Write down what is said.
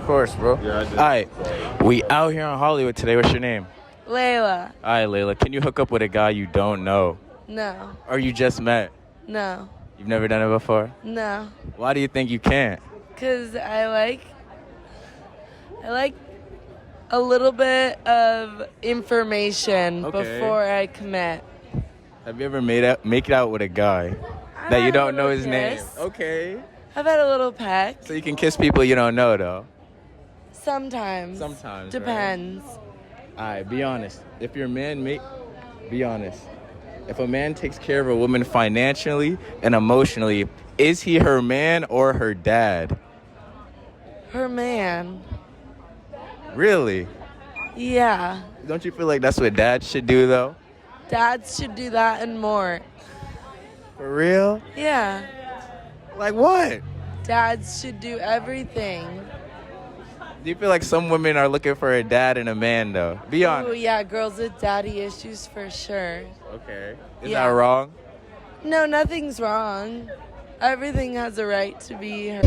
course, bro. Yeah, I did. All right, we out here in Hollywood today. What's your name? Layla. All right, Layla. Can you hook up with a guy you don't know, No. or you just met? No. You've never done it before. No. Why do you think you can't? Cause I like a little bit of information Okay. before I commit. Have you ever make it out with a guy that you don't know his name? Okay. I've had a little peck. So you can kiss people you don't know, though. Sometimes. Sometimes. Depends. Right? All right, be honest. If your man be honest. If a man takes care of a woman financially and emotionally, is he her man or her dad? Her man. Really? Yeah. Don't you feel like that's what dads should do, though? Dads should do that and more. For real? Yeah. Like what? Dads should do everything. Do you feel like some women are looking for a dad and a man, though? Be honest. Oh, yeah, girls with daddy issues for sure. Okay. Is Yeah. that wrong? No, nothing's wrong. Everything has a right to be heard.